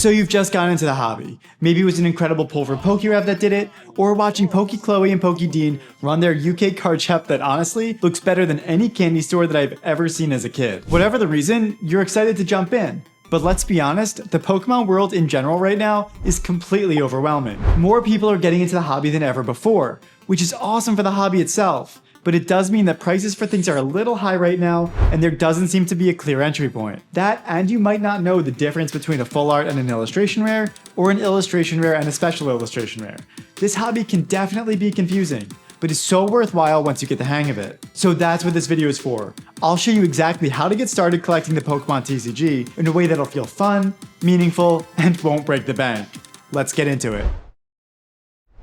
So you've just gotten into the hobby. Maybe it was an incredible pull for PokeRev that did it, or watching PokeChloe and PokeDean run their UK card shop that honestly looks better than any candy store that I've ever seen as a kid. Whatever the reason, you're excited to jump in. But let's be honest, the Pokemon world in general right now is completely overwhelming. More people are getting into the hobby than ever before, which is awesome for the hobby itself. But it does mean that prices for things are a little high right now, and there doesn't seem to be a clear entry point. That, and you might not know the difference between a full art and an illustration rare, or an illustration rare and a special illustration rare. This hobby can definitely be confusing, but it's so worthwhile once you get the hang of it. So that's what this video is for. I'll show you exactly how to get started collecting the Pokemon TCG in a way that'll feel fun, meaningful, and won't break the bank. Let's get into it.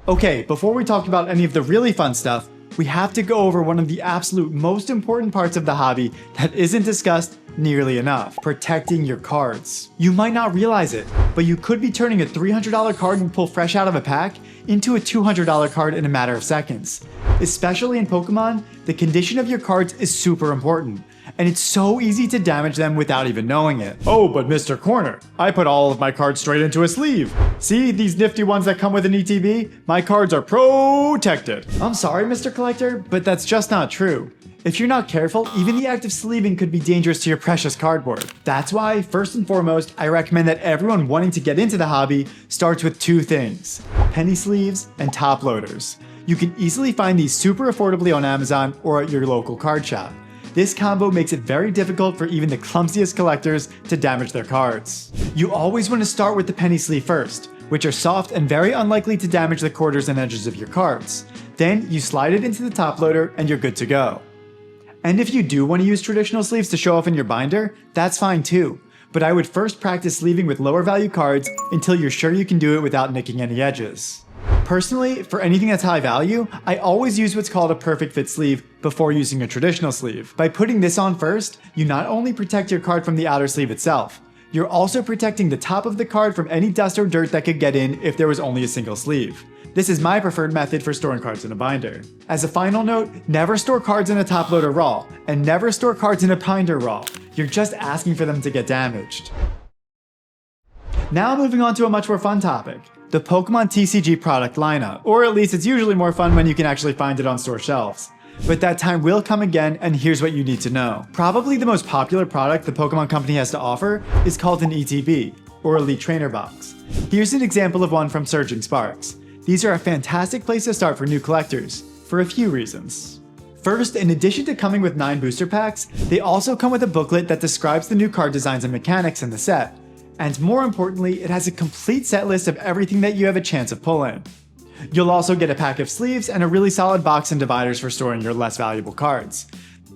Okay, before we talk about any of the really fun stuff, we have to go over one of the absolute most important parts of the hobby that isn't discussed nearly enough: protecting your cards. You might not realize it, but you could be turning a $300 card you pull fresh out of a pack into a $200 card in a matter of seconds. Especially in Pokemon, the condition of your cards is super important, and it's so easy to damage them without even knowing it. Oh, but Mr. Corner, I put all of my cards straight into a sleeve. See these nifty ones that come with an ETB? My cards are protected. I'm sorry, Mr. Collector, but that's just not true. If you're not careful, even the act of sleeving could be dangerous to your precious cardboard. That's why, first and foremost, I recommend that everyone wanting to get into the hobby starts with two things: penny sleeves and top loaders. You can easily find these super affordably on Amazon or at your local card shop. This combo makes it very difficult for even the clumsiest collectors to damage their cards. You always want to start with the penny sleeve first, which are soft and very unlikely to damage the corners and edges of your cards. Then you slide it into the top loader and you're good to go. And if you do want to use traditional sleeves to show off in your binder, that's fine too. But I would first practice sleeving with lower value cards until you're sure you can do it without nicking any edges. Personally, for anything that's high value, I always use what's called a perfect fit sleeve before using a traditional sleeve. By putting this on first, you not only protect your card from the outer sleeve itself, you're also protecting the top of the card from any dust or dirt that could get in if there was only a single sleeve. This is my preferred method for storing cards in a binder. As a final note, never store cards in a top loader raw, and never store cards in a binder raw. You're just asking for them to get damaged. Now moving on to a much more fun topic: the Pokemon TCG product lineup. Or at least it's usually more fun when you can actually find it on store shelves. But that time will come again, and here's what you need to know. Probably the most popular product the Pokemon Company has to offer is called an ETB, or Elite Trainer Box. Here's an example of one from Surging Sparks. These are a fantastic place to start for new collectors, for a few reasons. First, in addition to coming with 9 booster packs, they also come with a booklet that describes the new card designs and mechanics in the set. And more importantly, it has a complete set list of everything that you have a chance of pulling. You'll also get a pack of sleeves and a really solid box and dividers for storing your less valuable cards.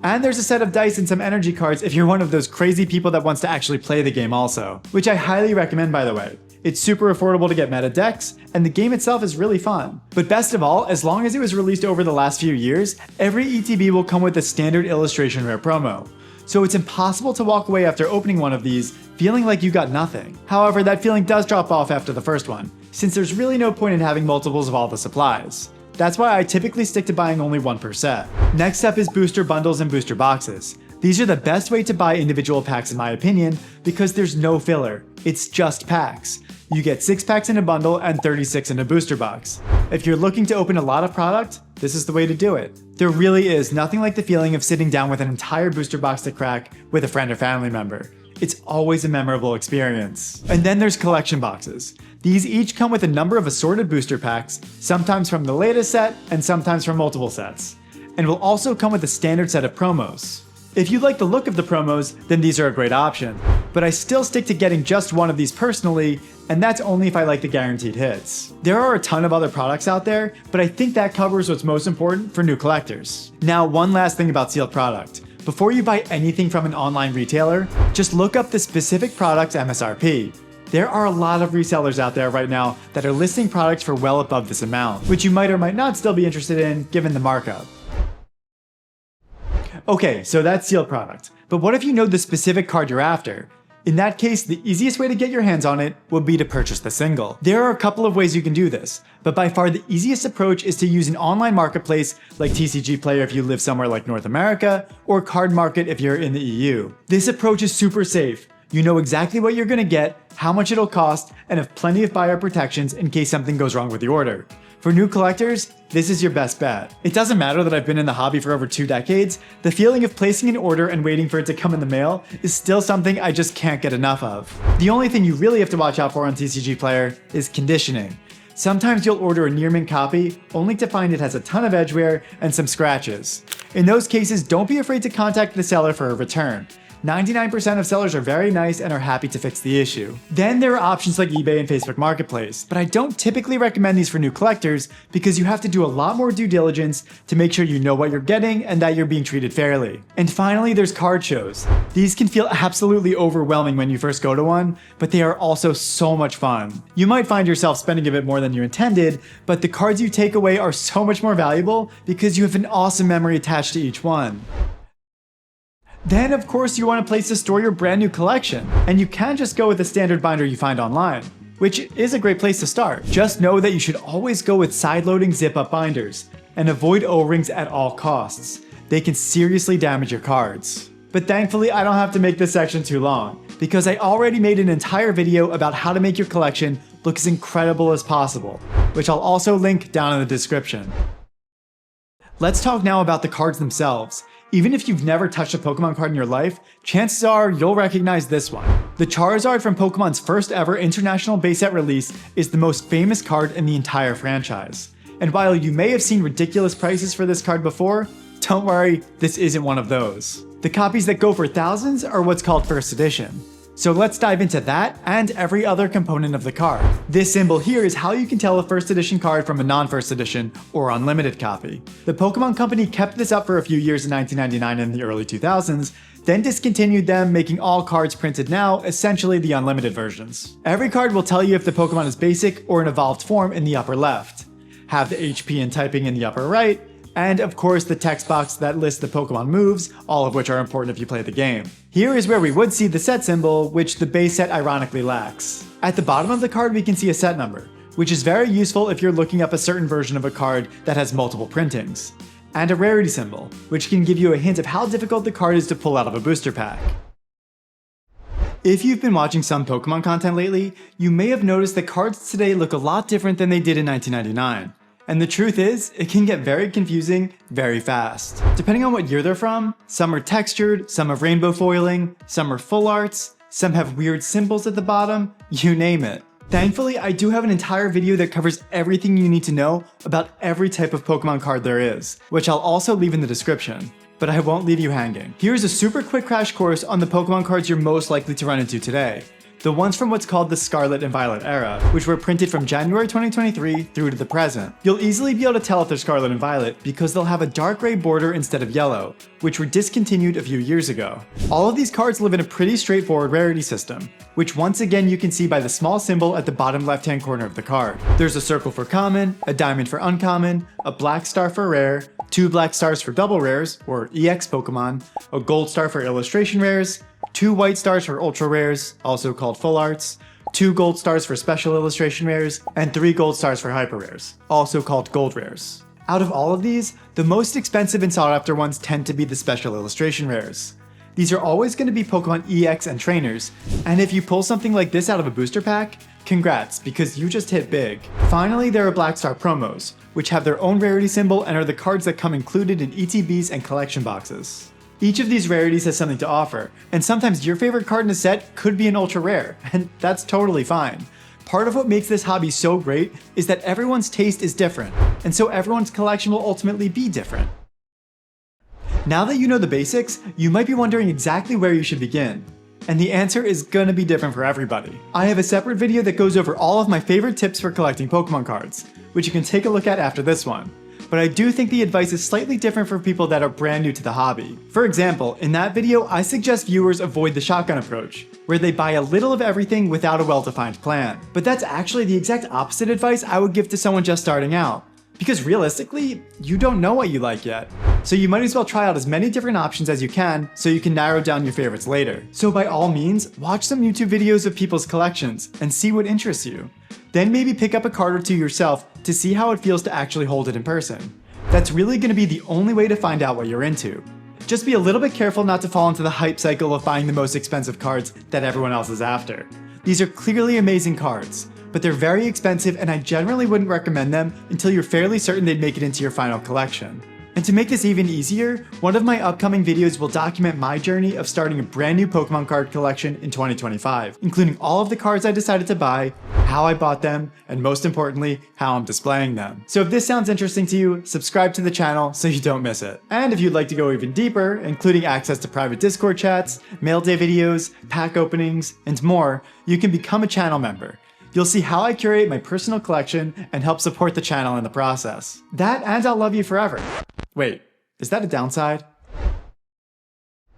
And there's a set of dice and some energy cards if you're one of those crazy people that wants to actually play the game also, which I highly recommend, by the way. It's super affordable to get meta decks, and the game itself is really fun. But best of all, as long as it was released over the last few years, every ETB will come with a standard illustration rare promo. So it's impossible to walk away after opening one of these feeling like you got nothing. However, that feeling does drop off after the first one, since there's really no point in having multiples of all the supplies. That's why I typically stick to buying only one per set. Next up is booster bundles and booster boxes. These are the best way to buy individual packs in my opinion, because there's no filler. It's just packs. You get 6 packs in a bundle and 36 in a booster box. If you're looking to open a lot of product, this is the way to do it. There really is nothing like the feeling of sitting down with an entire booster box to crack with a friend or family member. It's always a memorable experience. And then there's collection boxes. These each come with a number of assorted booster packs, sometimes from the latest set and sometimes from multiple sets. And will also come with a standard set of promos. If you like the look of the promos, then these are a great option. But I still stick to getting just one of these personally, and that's only if I like the guaranteed hits. There are a ton of other products out there, but I think that covers what's most important for new collectors. Now, one last thing about sealed product. Before you buy anything from an online retailer, just look up the specific product's MSRP. There are a lot of resellers out there right now that are listing products for well above this amount, which you might or might not still be interested in given the markup. Okay, so that's sealed product. But what if you know the specific card you're after? In that case, the easiest way to get your hands on it would be to purchase the single. There are a couple of ways you can do this, but by far the easiest approach is to use an online marketplace like TCG Player if you live somewhere like North America, or Card Market if you're in the EU. This approach is super safe. You know exactly what you're gonna get, how much it'll cost, and have plenty of buyer protections in case something goes wrong with the order. For new collectors, this is your best bet. It doesn't matter that I've been in the hobby for over 2 decades, the feeling of placing an order and waiting for it to come in the mail is still something I just can't get enough of. The only thing you really have to watch out for on TCG Player is conditioning. Sometimes you'll order a near mint copy only to find it has a ton of edge wear and some scratches. In those cases, don't be afraid to contact the seller for a return. 99% of sellers are very nice and are happy to fix the issue. Then there are options like eBay and Facebook Marketplace, but I don't typically recommend these for new collectors because you have to do a lot more due diligence to make sure you know what you're getting and that you're being treated fairly. And finally, there's card shows. These can feel absolutely overwhelming when you first go to one, but they are also so much fun. You might find yourself spending a bit more than you intended, but the cards you take away are so much more valuable because you have an awesome memory attached to each one. Then, of course, you want a place to store your brand new collection, and you can't just go with the standard binder you find online, which is a great place to start. Just know that you should always go with side-loading zip-up binders, and avoid O-rings at all costs. They can seriously damage your cards. But thankfully, I don't have to make this section too long, because I already made an entire video about how to make your collection look as incredible as possible, which I'll also link down in the description. Let's talk now about the cards themselves. Even if you've never touched a Pokemon card in your life, chances are you'll recognize this one. The Charizard from Pokemon's first ever international base set release is the most famous card in the entire franchise. And while you may have seen ridiculous prices for this card before, don't worry, this isn't one of those. The copies that go for thousands are what's called first edition. So let's dive into that and every other component of the card. This symbol here is how you can tell a first edition card from a non-first edition or unlimited copy. The Pokemon Company kept this up for a few years in 1999 and the early 2000s, then discontinued them, making all cards printed now essentially the unlimited versions. Every card will tell you if the Pokemon is basic or an evolved form in the upper left, have the HP and typing in the upper right, and of course the text box that lists the Pokemon moves, all of which are important if you play the game. Here is where we would see the set symbol, which the base set ironically lacks. At the bottom of the card we can see a set number, which is very useful if you're looking up a certain version of a card that has multiple printings. And a rarity symbol, which can give you a hint of how difficult the card is to pull out of a booster pack. If you've been watching some Pokemon content lately, you may have noticed that cards today look a lot different than they did in 1999. And the truth is, it can get very confusing very fast. Depending on what year they're from, some are textured, some have rainbow foiling, some are full arts, some have weird symbols at the bottom, you name it. Thankfully, I do have an entire video that covers everything you need to know about every type of Pokemon card there is, which I'll also leave in the description. But I won't leave you hanging. Here's a super quick crash course on the Pokemon cards you're most likely to run into today. The ones from what's called the Scarlet and Violet era, which were printed from January 2023 through to the present. You'll easily be able to tell if they're Scarlet and Violet because they'll have a dark gray border instead of yellow, which were discontinued a few years ago. All of these cards live in a pretty straightforward rarity system, which once again you can see by the small symbol at the bottom left-hand corner of the card. There's a circle for common, a diamond for uncommon, a black star for rare, 2 black stars for double rares, or EX Pokemon, a gold star for illustration rares, 2 white stars for ultra rares, also called full arts, 2 gold stars for special illustration rares, and 3 gold stars for hyper rares, also called gold rares. Out of all of these, the most expensive and sought after ones tend to be the special illustration rares. These are always going to be Pokemon EX and trainers, and if you pull something like this out of a booster pack, congrats, because you just hit big. Finally, there are Black Star promos, which have their own rarity symbol and are the cards that come included in ETBs and collection boxes. Each of these rarities has something to offer, and sometimes your favorite card in a set could be an ultra rare, and that's totally fine. Part of what makes this hobby so great is that everyone's taste is different, and so everyone's collection will ultimately be different. Now that you know the basics, you might be wondering exactly where you should begin. And the answer is gonna be different for everybody. I have a separate video that goes over all of my favorite tips for collecting Pokemon cards, which you can take a look at after this one. But I do think the advice is slightly different for people that are brand new to the hobby. For example, in that video, I suggest viewers avoid the shotgun approach, where they buy a little of everything without a well-defined plan. But that's actually the exact opposite advice I would give to someone just starting out. Because realistically, you don't know what you like yet. So you might as well try out as many different options as you can so you can narrow down your favorites later. So by all means, watch some YouTube videos of people's collections and see what interests you. Then maybe pick up a card or two yourself to see how it feels to actually hold it in person. That's really going to be the only way to find out what you're into. Just be a little bit careful not to fall into the hype cycle of buying the most expensive cards that everyone else is after. These are clearly amazing cards, but they're very expensive and I generally wouldn't recommend them until you're fairly certain they'd make it into your final collection. And to make this even easier, one of my upcoming videos will document my journey of starting a brand new Pokemon card collection in 2025, including all of the cards I decided to buy, how I bought them, and most importantly, how I'm displaying them. So if this sounds interesting to you, subscribe to the channel so you don't miss it. And if you'd like to go even deeper, including access to private Discord chats, mail day videos, pack openings, and more, you can become a channel member. You'll see how I curate my personal collection and help support the channel in the process. That and I'll love you forever. Wait, is that a downside?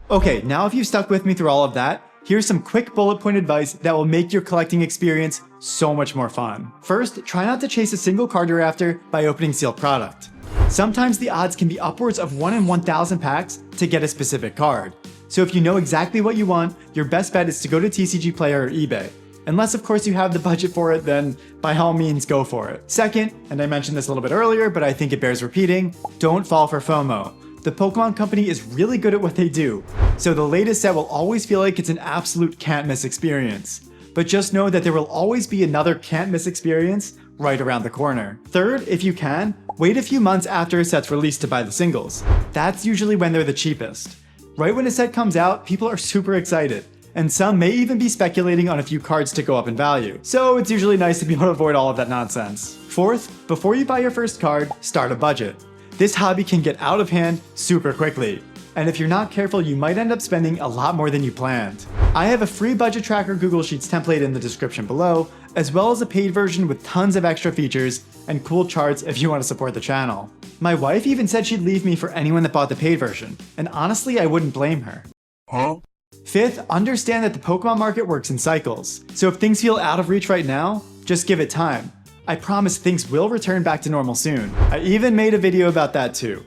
Okay, now if you've stuck with me through all of that, here's some quick bullet point advice that will make your collecting experience so much more fun. First, try not to chase a single card you're after by opening sealed product. Sometimes the odds can be upwards of 1 in 1,000 packs to get a specific card. So if you know exactly what you want, your best bet is to go to TCG Player or eBay. Unless of course you have the budget for it, then by all means go for it. Second, and I mentioned this a little bit earlier, but I think it bears repeating, don't fall for FOMO. The Pokemon Company is really good at what they do, so the latest set will always feel like it's an absolute can't miss experience. But just know that there will always be another can't miss experience right around the corner. Third, if you can, wait a few months after a set's released to buy the singles. That's usually when they're the cheapest. Right when a set comes out, people are super excited, and some may even be speculating on a few cards to go up in value, so it's usually nice to be able to avoid all of that nonsense. Fourth, before you buy your first card, start a budget. This hobby can get out of hand super quickly, and if you're not careful, you might end up spending a lot more than you planned. I have a free budget tracker Google Sheets template in the description below, as well as a paid version with tons of extra features and cool charts if you want to support the channel. My wife even said she'd leave me for anyone that bought the paid version, and honestly, I wouldn't blame her. Huh? Fifth, understand that the Pokemon market works in cycles, so if things feel out of reach right now, just give it time. I promise things will return back to normal soon. I even made a video about that too.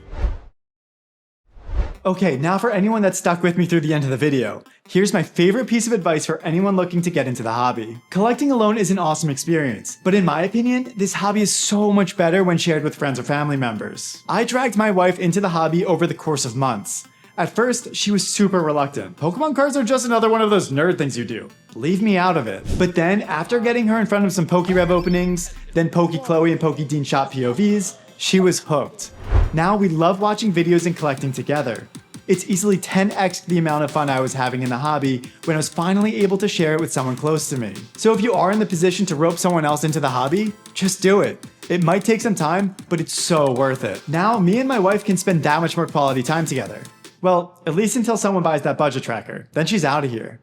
Okay, now for anyone that stuck with me through the end of the video, here's my favorite piece of advice for anyone looking to get into the hobby. Collecting alone is an awesome experience, but in my opinion, this hobby is so much better when shared with friends or family members. I dragged my wife into the hobby over the course of months. At first, she was super reluctant. Pokemon cards are just another one of those nerd things you do. Leave me out of it. But then, after getting her in front of some PokeRev openings, then PokeChloe and PokeDean shop POVs, she was hooked. Now we love watching videos and collecting together. It's easily 10x the amount of fun I was having in the hobby when I was finally able to share it with someone close to me. So if you are in the position to rope someone else into the hobby, just do it. It might take some time, but it's so worth it. Now, me and my wife can spend that much more quality time together. Well, at least until someone buys that budget tracker, then she's out of here.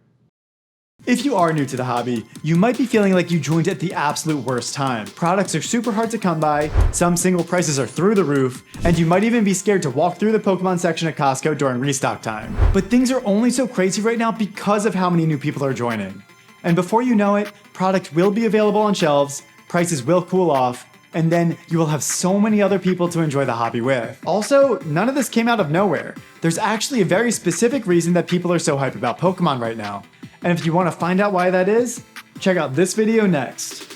If you are new to the hobby, you might be feeling like you joined at the absolute worst time. Products are super hard to come by, some single prices are through the roof, and you might even be scared to walk through the Pokemon section at Costco during restock time. But things are only so crazy right now because of how many new people are joining. And before you know it, product will be available on shelves, prices will cool off, and then you will have so many other people to enjoy the hobby with. Also, none of this came out of nowhere. There's actually a very specific reason that people are so hyped about Pokemon right now. And if you want to find out why that is, check out this video next.